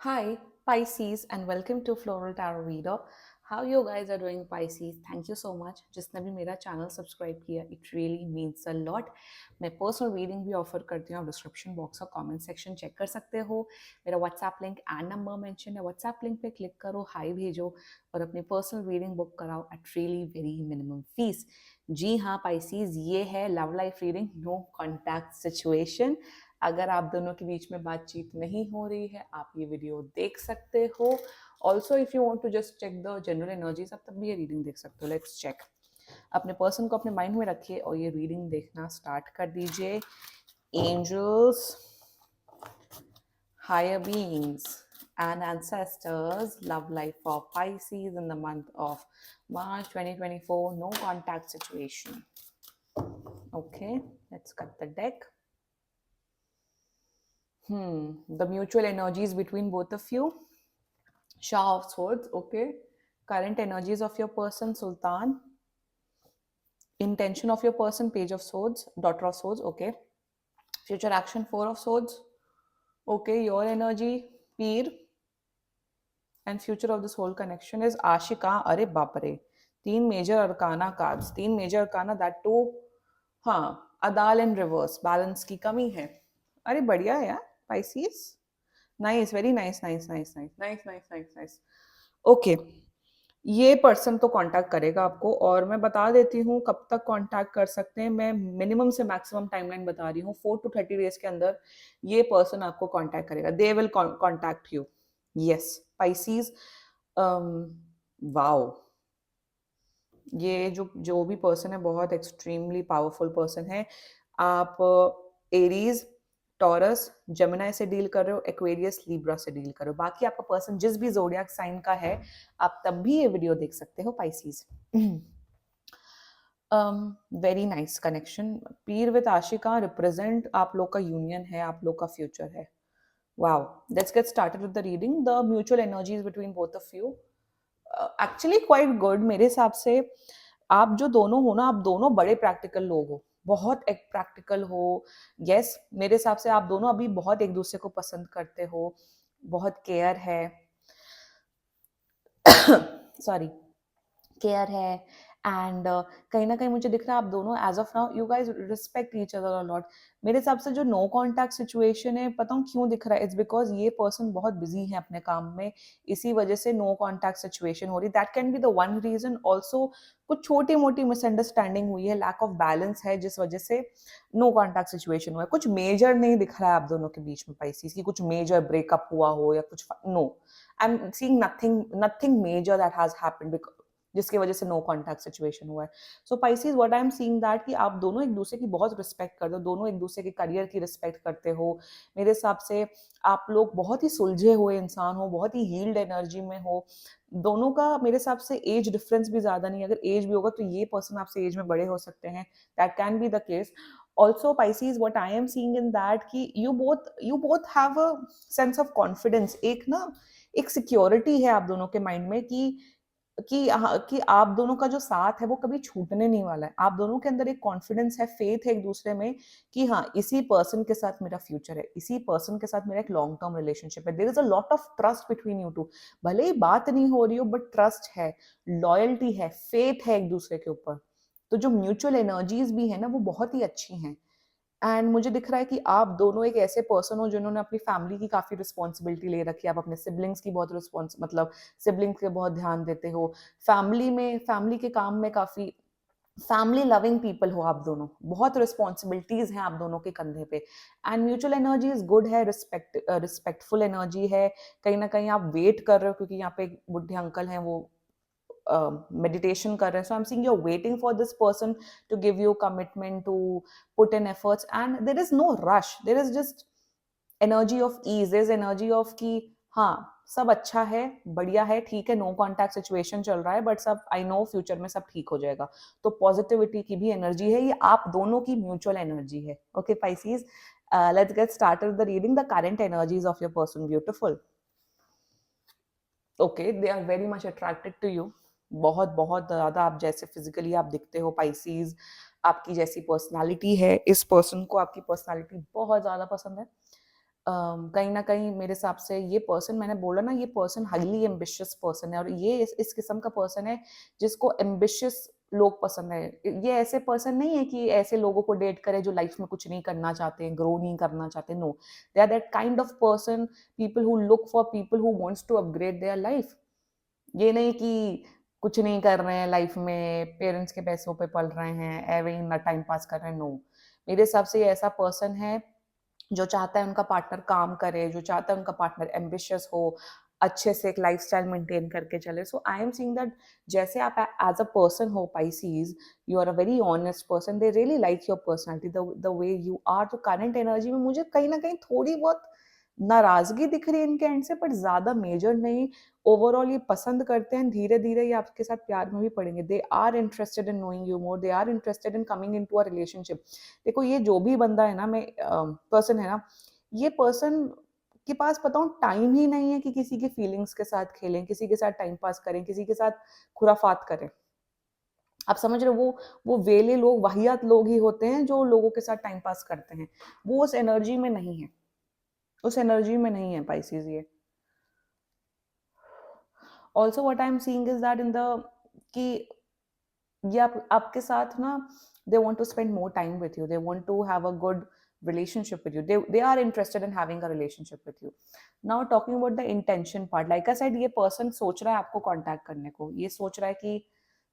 Hi, Pisces, and welcome to Floral Tarot Reader. How you guys are doing, Pisces? Thank you so much. जिसने भी मेरा channel subscribe किया, it really means a lot. मैं personal reading भी offer करती हूँ. आप description box और कमेंट सेक्शन चेक कर सकते हो. मेरा WhatsApp link and number mention है. व्हाट्सएप लिंक पे क्लिक करो, हाई भेजो और अपनी पर्सनल रीडिंग बुक कराओ at really very minimum fees. जी हाँ, पाइसीज, ये है love life reading, no contact situation. अगर आप दोनों के बीच में बातचीत नहीं हो रही है, आप ये वीडियो देख सकते हो. Also if you want to just check the general energies, आप तब भी ये रीडिंग देख सकते हो. Let's check. अपने पर्सन को अपने माइंड में रखिए और ये रीडिंग देखना स्टार्ट कर दीजिए. Angels, higher beings and ancestors, love life for Pisces in the month of March 2024, no contact situation. Okay, let's cut the deck. The mutual energies between both of you. Shah of Swords, okay. Current energies of your person, Sultan. Intention of your person, Page of Swords, Daughter of Swords, okay. Future action, Four of Swords, okay. Your energy, Peer. And future of this whole connection is Ashika. अरे बाप रे, 3 major arcana cards, 3 major arcana, that too. हाँ, अदाल इन reverse, balance की कमी है. अरे बढ़िया है यार, Pisces. Nice, very nice nice nice nice nice nice nice nice. Okay, ये पर्सन तो कांटेक्ट करेगा आपको, और मैं बता देती हूँ कब तक कांटेक्ट कर सकते हैं. मैं मिनिमम से मैक्सिमम टाइमलाइन बता रही हूँ. 4 to 30 डेज के अंदर ये पर्सन आपको कांटेक्ट करेगा. They will contact you. Yes, Pisces. Wow, ये जो जो भी पर्सन है बहुत एक्सट्रीमली पावरफुल पर्सन है. आप एरीज, टॉरस, जेमिनाई से डील कर रहे हो, एक्वेरियस, लिब्रा से डील कर रहे हो. बाकी आपका पर्सन जिस भी जोडियाक साइन का है, आप तब भी ये वीडियो देख सकते हो, Pisces. Very nice connection. Pir with Ashika represent आप लोग का यूनियन है, आप लोग का फ्यूचर है. Wow, let's get started with the reading. The mutual energies between both of you actually quite good मेरे हिसाब से. आप जो दोनों हो ना, आप दोनों बड़े प्रैक्टिकल लोग हो, बहुत एक प्रैक्टिकल हो. यस, मेरे हिसाब से आप दोनों अभी बहुत एक दूसरे को पसंद करते हो, बहुत केयर है. सॉरी, केयर है. एंड कहीं ना कहीं मुझे दिख रहा है आप दोनों as of now you guys respect each other a lot. मेरे हिसाब से जो नो कॉन्टैक्ट सिचुएशन है, पता हूँ क्यों दिख रहा है. इट्स बिकॉज ये पर्सन बहुत बिजी है अपने काम में, इसी वजह से नो कॉन्टैक्ट सिचुएशन हो रही. That can be the one reason. Also कुछ छोटी मोटी मिसअंडरस्टैंडिंग हुई है, लैक ऑफ बैलेंस है, जिस वजह से नो कॉन्टैक्ट सिचुएशन हुआ है. कुछ मेजर नहीं दिख रहा है आप दोनों के बीच में, पाइसीज की कुछ मेजर ब्रेकअप हुआ हो या कुछ. No, I am seeing nothing major that has happened जिसकी वजह से नो कॉन्टैक्ट सिचुएशन हुआ है. So Pisces, what I am seeing that कि आप दोनों एक दूसरे की बहुत रिस्पेक्ट करते हो, दोनों एक दूसरे के करियर की रिस्पेक्ट करते हो. मेरे हिसाब से आप लोग बहुत ही सुलझे हुए इंसान हो, बहुत ही हील्ड एनर्जी में हो. दोनों का मेरे हिसाब से एज डिफरेंस भी ज्यादा नहीं है. अगर एज भी होगा तो ये पर्सन आपसे एज में बड़े हो सकते हैं. That can be the case. Also, Pisces, what I am seeing in that कि you both have a sense of confidence. एक ना, एक सिक्योरिटी है आप दोनों के माइंड में कि आप दोनों का जो साथ है वो कभी छूटने नहीं वाला है. आप दोनों के अंदर एक कॉन्फिडेंस है, फेथ है एक दूसरे में कि हाँ, इसी पर्सन के साथ मेरा फ्यूचर है, इसी पर्सन के साथ मेरा एक लॉन्ग टर्म रिलेशनशिप है. There is a lot of trust between you two. भले ही बात नहीं हो रही हो, बट ट्रस्ट है, लॉयल्टी है, फेथ है एक दूसरे के ऊपर. तो जो म्यूचुअल एनर्जीज भी है ना, वो बहुत ही अच्छी हैं. एंड मुझे दिख रहा है कि आप दोनों एक ऐसे पर्सन हो जिन्होंने अपनी फैमिली की काफी रिस्पॉन्सिबिलिटी ले रखी है. आप अपने सिबलिंग्स की बहुत मतलब सिबलिंग्स के बहुत ध्यान देते हो. फैमिली के काम में काफी फैमिली लविंग पीपल हो आप दोनों. बहुत रिस्पॉन्सिबिलिटीज हैं आप दोनों के कंधे पे. And mutual energy is good है, रिस्पेक्टफुल एनर्जी है. कहीं ना कहीं आप वेट कर रहे हो, क्योंकि यहाँ पे एक बुढ़े अंकल हैं, वो meditation कर रहे हैं. So I'm seeing you're waiting for this person to give you commitment, to put in efforts, and there is no rush. There is just energy of ease. There is energy of कि हाँ, सब अच्छा है, बढ़िया है, ठीक है, no contact situation चल रहा है, बट सब आई नो फ्यूचर में सब ठीक हो जाएगा. तो पॉजिटिविटी की भी एनर्जी है, ये आप दोनों की म्यूचुअल एनर्जी है. Okay Pisces, let's get started the reading. The current energies of your person, beautiful. Okay, they are very much attracted to you. बहुत बहुत ज़्यादा आप जैसे फिजिकली आप दिखते हो, पाइसीज, आपकी जैसी पर्सनालिटी है, इस पर्सन को आपकी पर्सनालिटी बहुत ज़्यादा पसंद है. कहीं ना कहीं मेरे हिसाब से ये पर्सन, मैंने बोला ना, ये पर्सन हाईली एम्बिशियस पर्सन है, और ये इस किस्म का पर्सन है जिसको एम्बिशियस लोग पसंद है। ये ऐसे पर्सन नहीं है कि ऐसे लोगों को डेट करे जो लाइफ में कुछ नहीं करना चाहते हैं, ग्रो नहीं करना चाहते। No, they are that kind of person, people who look for people who wants to upgrade their life. ये नहीं कि कुछ नहीं कर रहे हैं लाइफ में, पेरेंट्स के पैसों पे पल रहे हैं, एवे ही ना टाइम पास कर रहे हैं। नो, मेरे हिसाब से ये ऐसा पर्सन है जो चाहता है उनका पार्टनर काम करे, जो चाहता है उनका पार्टनर एम्बिशियस हो, अच्छे से एक लाइफस्टाइल मेंटेन करके चले। So I am seeing that जैसे आप एज अ पर्सन हो Pisces, you are a very honest person, they really like your personality, the way you are. तो करंट एनर्जी में मुझे कहीं ना कहीं थोड़ी बहुत नाराजगी दिख रही है इनके एंड से, बट ज्यादा मेजर नहीं। ओवरऑल ये पसंद करते हैं, धीरे धीरे ये आपके साथ प्यार में भी पड़ेंगे। They are interested in knowing you more, they are interested in coming into a relationship. देखो, ये जो भी बंदा है ना, मैं पर्सन है ना, ये पर्सन के पास बताऊं टाइम ही नहीं है कि किसी के फीलिंग्स के साथ खेलें, किसी के साथ टाइम पास करें, किसी के साथ खुराफात करें। आप समझ रहे हो, वो वेले लोग, वाहियात लोग ही होते हैं जो लोगों के साथ टाइम पास करते हैं। वो उस एनर्जी में नहीं है, उस एनर्जी में नहीं है पाइसेस ये। Also what I am seeing is that in the कि ये आपके साथ ना, they want to spend more time with you, they want to have a good relationship with you, they are interested in having a relationship with you. Now talking about the intention part, like I said, ये person सोच रहा है आपको contact करने को, ये सोच रहा है कि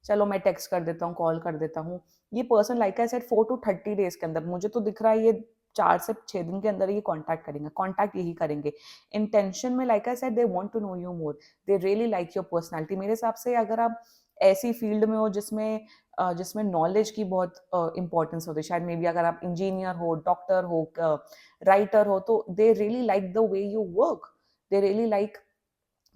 चलो मैं टेक्स्ट कर देता हूँ, कॉल कर देता हूँ। ये person like I said 4 to 30 days के अंदर, मुझे तो दिख रहा है ये 4 से 6 दिन के अंदर ये कांटेक्ट करेंगे, कांटेक्ट यही करेंगे। इंटेंशन में like I said, they want to know you more, they really like your personality. मेरे हिसाब से अगर आप ऐसी फील्ड में हो जिसमें जिसमें नॉलेज की बहुत इंपॉर्टेंस होती है, शायद मे बी अगर आप इंजीनियर हो, डॉक्टर हो, राइटर हो, तो दे really like the way you work, they really like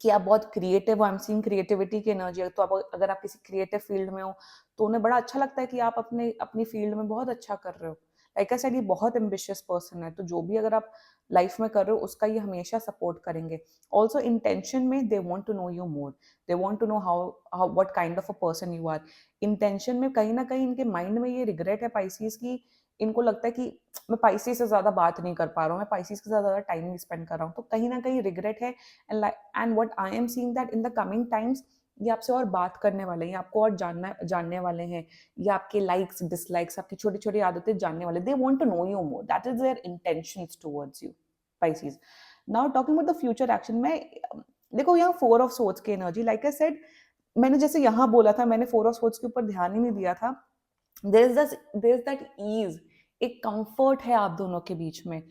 कि आप बहुत क्रिएटिव हो। आई एम सीइंग क्रिएटिविटी की एनर्जी। तो आप अगर आप किसी क्रिएटिव फील्ड में हो तो उन्हें बड़ा अच्छा लगता है कि आप अपनी फील्ड में बहुत अच्छा कर रहे हो। लाइक आई सेड, ये बहुत एम्बिशियस पर्सन है, तो जो भी अगर आप लाइफ में कर रहे हो उसका ये हमेशा सपोर्ट करेंगे। ऑल्सो इंटेंशन में they want to know you more, they want to know how how what kind of a person you are. Intention में कहीं ना कहीं इनके माइंड में ये रिग्रेट है पाइसीज की, इनको लगता है कि मैं पाइसीज से ज्यादा बात नहीं कर पा रहा हूँ, मैं पाइसीज के साथ ज्यादा टाइम नहीं स्पेंड कर रहा हूँ, तो कहीं ना कहीं रिग्रेट है। And what I am seeing that in the coming times, ये आपसे और बात करने वाले हैं, ये आपको और जानने वाले हैं, ये आपके लाइक्स डिसलाइक्स, आपकी छोटी छोटी आदतें जानने वाले। They want to know you more, that is their intentions towards you Pisces. Now talking about the future action में, देखो यहाँ 4 ऑफ सोर्ड्स की एनर्जी, लाइक आई सेड, मैंने जैसे यहाँ बोला था, मैंने 4 ऑफ सोर्ड्स के ऊपर ध्यान ही नहीं दिया था। देयर इज दैट ईज, एक कंफर्ट है आप दोनों के बीच में।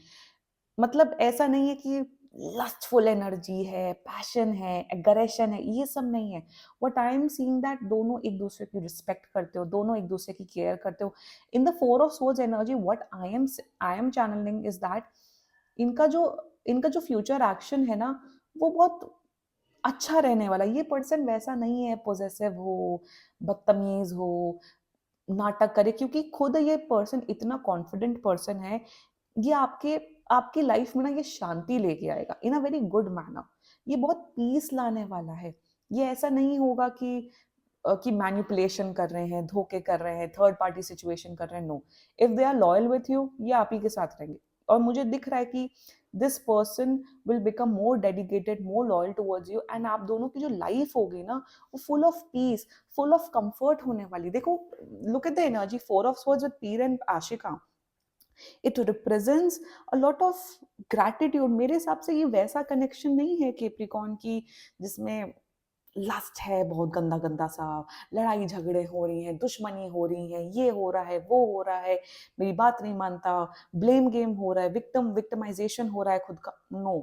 मतलब ऐसा नहीं है कि लस्टफुल एनर्जी है, पैशन है, एग्रेशन है, ये सब नहीं है। What I am seeing that दोनों एक दूसरे की रिस्पेक्ट करते हो, दोनों एक दूसरे की केयर करते हो। In the 4 of swords energy, what I am channeling is that इनका जो इनका जो फ्यूचर एक्शन है ना, वो बहुत अच्छा रहने वाला। ये पर्सन वैसा नहीं है पोजेसिव हो, बदतमीज हो, नाटक करे, क्योंकि खुद ये पर्सन इतना कॉन्फिडेंट पर्सन है। ये आपके आपकी लाइफ में ना ये शांति लेके आएगा इन अ वेरी गुड मैनर। ये बहुत पीस लाने वाला है। ये ऐसा नहीं होगा कि मैनिपुलेशन कर रहे हैं, धोखे कर रहे हैं, थर्ड पार्टी सिचुएशन कर रहे हैं। No, if they are loyal with you, ये आप ही के साथ रहेंगे। और मुझे दिख रहा है कि this person will become more dedicated, more loyal towards you, and आप दोनों की जो लाइफ होगी ना, वो full of peace, full of comfort होने वाली। देखो, look at the energy 4 of swords with Peer and Ashika, it represents a lot of gratitude. मेरे हिसाब से ये वैसा कनेक्शन नहीं है कैप्रिकॉर्न की जिसमें लस्ट है, बहुत गंदा गंदा सा, लड़ाई झगड़े हो रही हैं, दुश्मनी हो रही है, ये हो रहा है, वो हो रहा है, मेरी बात नहीं मानता, ब्लेम गेम हो रहा है, विक्टिमाइजेशन हो रहा है खुद का। No,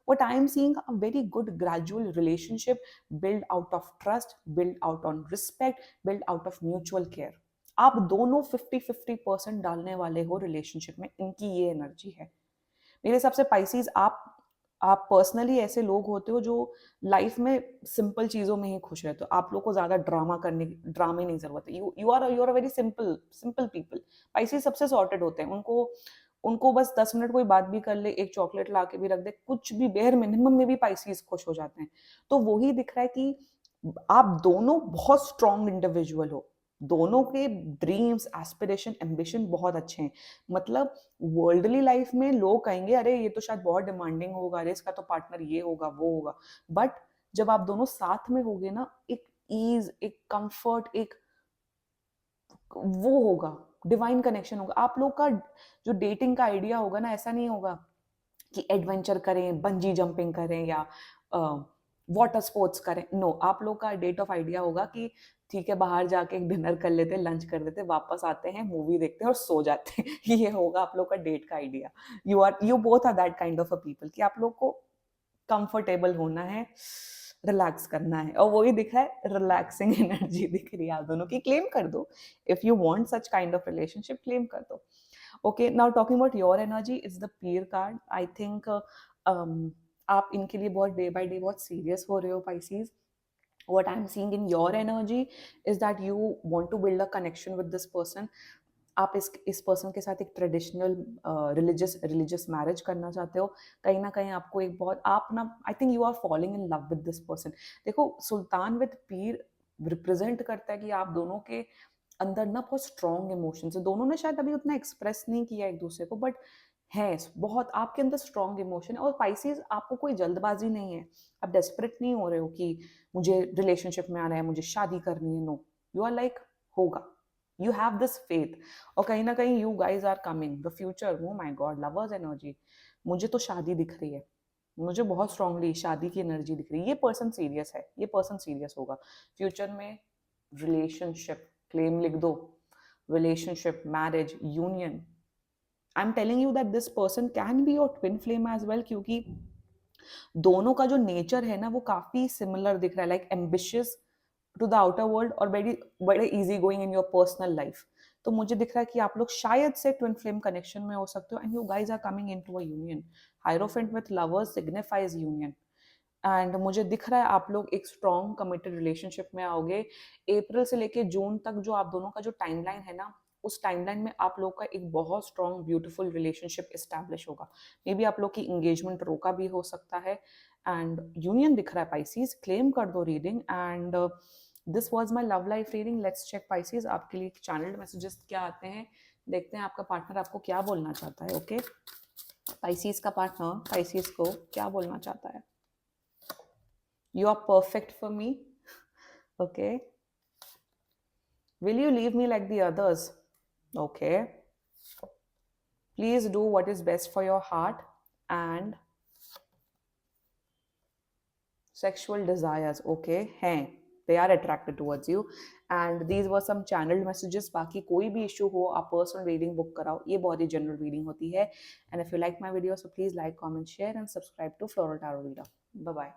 what I am seeing a very good gradual relationship build out of trust, build out on respect, build out of mutual care. आप दोनों 50-50% डालने वाले हो रिलेशनशिप में, इनकी ये एनर्जी है। मेरे हिसाब से पाइसीज, आप पर्सनली ऐसे लोग होते हो जो लाइफ में सिंपल चीजों में ही खुश रहते हो। आप लोग को ज्यादा ड्रामे नहीं जरूरत है। You are a very simple simple people. Pisces सबसे सॉर्टेड होते हैं। उनको उनको बस 10 मिनट कोई बात भी कर ले, एक चॉकलेट ला के भी रख दे, कुछ भी बेयर मिनिमम में भी पाइसीज खुश हो जाते हैं। तो वही दिख रहा है कि आप दोनों बहुत स्ट्रॉन्ग इंडिविजुअल हो। दोनों के ड्रीम्स, एस्पिरेशन, एम्बिशन बहुत अच्छे हैं। मतलब वर्ल्डली लाइफ में लोग कहेंगे अरे ये तो शायद बहुत डिमांडिंग होगा, अरे इसका तो पार्टनर ये होगा वो होगा, बट जब आप दोनों साथ में होगे ना, एक ईज, एक कंफर्ट, एक वो होगा, डिवाइन कनेक्शन होगा। आप लोग का जो डेटिंग का आइडिया होगा ना, ऐसा नहीं होगा कि एडवेंचर करें, बंजी जंपिंग करें या वाटर स्पोर्ट्स करें। नो, आप लोग का डेट ऑफ आइडिया होगा कि ठीक है बाहर जाके डिनर कर लेते हैं, लंच कर लेते हैं, वापस आते हैं, मूवी देखते हैं और सो जाते हैं। ये होगा आप लोग का डेट का idea. You both are that kind of a people कि आप लोग को कंफर्टेबल होना है, रिलैक्स करना है, और वही दिख रहा है, रिलैक्सिंग एनर्जी दिख रही है आप दोनों की। क्लेम कर दो, if you want such kind of relationship, claim कर दो। Okay, now talking about your energy, it's the Pir card. I think आप इनके लिए बहुत डे बाय डे बहुत सीरियस हो रहे हो Pisces. what I'm seeing in your energy is that you want to build a connection with this person. आप इस पर्सन के साथ एक ट्रेडिशनल रिलीजियस मैरिज करना चाहते हो। कहीं ना कहीं आपको एक बहुत, आप ना, I think you are following in love with this person. देखो, सुल्तान विद पीर रिप्रेजेंट करता है कि आप दोनों के अंदर ना बहुत स्ट्रॉन्ग इमोशंस है। दोनों ने शायद अभी उतना एक्सप्रेस नहीं किया एक दूसरे को, बट है बहुत आपके अंदर स्ट्रॉन्ग इमोशन है। और पाइसेस, आपको कोई जल्दबाजी नहीं है, आप डेस्परेट नहीं हो रहे हो कि मुझे रिलेशनशिप में आना है, मुझे शादी करनी है। नो, यू आर लाइक होगा, यू हैव दिस फेथ। और कहीं ना कहीं you guys are coming the future. Oh my god, lovers energy, मुझे तो शादी दिख रही है, मुझे बहुत स्ट्रांगली शादी की एनर्जी दिख रही है। ये पर्सन सीरियस है, ये पर्सन सीरियस होगा फ्यूचर में। रिलेशनशिप, क्लेम लिख दो, relationship, marriage, union. I am telling you that this person can be your twin flame as well, क्योंकि दोनों का जो नेचर है ना वो काफी सिमिलर दिख रहा है, like ambitious to the outer world और बड़े बड़े easy going in your personal life. तो मुझे दिख रहा है कि आप लोग शायद से ट्विन फ्लेम कनेक्शन में हो सकते हो, and you guys are coming into a union. Hierophant with lovers signifies union, and मुझे दिख रहा है आप लोग एक स्ट्रॉन्ग कमिटेड रिलेशनशिप में आओगे। अप्रैल से लेके जून तक जो आप दोनों का जो टाइमलाइन है ना, उस टाइमलाइन में आप लोग का एक बहुत स्ट्रॉन्ग ब्यूटीफुल रिलेशनशिप इस्टेब्लिश होगा। मे बी आप लोग की इंगेजमेंट रोका भी हो सकता है, एंड यूनियन दिख रहा है पाइसीज। क्लेम कर दो reading, and this was my love life reading. Let's check Pisces, आपके लिए चैनल्ड मैसेजेस क्या आते हैं, देखते हैं आपका पार्टनर आपको क्या बोलना चाहता है। ओके, पाइसीज का पार्टनर पाइसीज को क्या बोलना चाहता है। You are perfect for me. Okay. Will you leave me like the others? Okay. Please do what is best for your heart and sexual desires. Okay. हैं, they are attracted towards you, and these were some channeled messages. बाकी कोई भी issue हो, आप personal reading book कराओ, ये बहुत ही general reading होती है। And if you like my video, so please like, comment, share and subscribe to Floral Tarot Reader. Bye bye.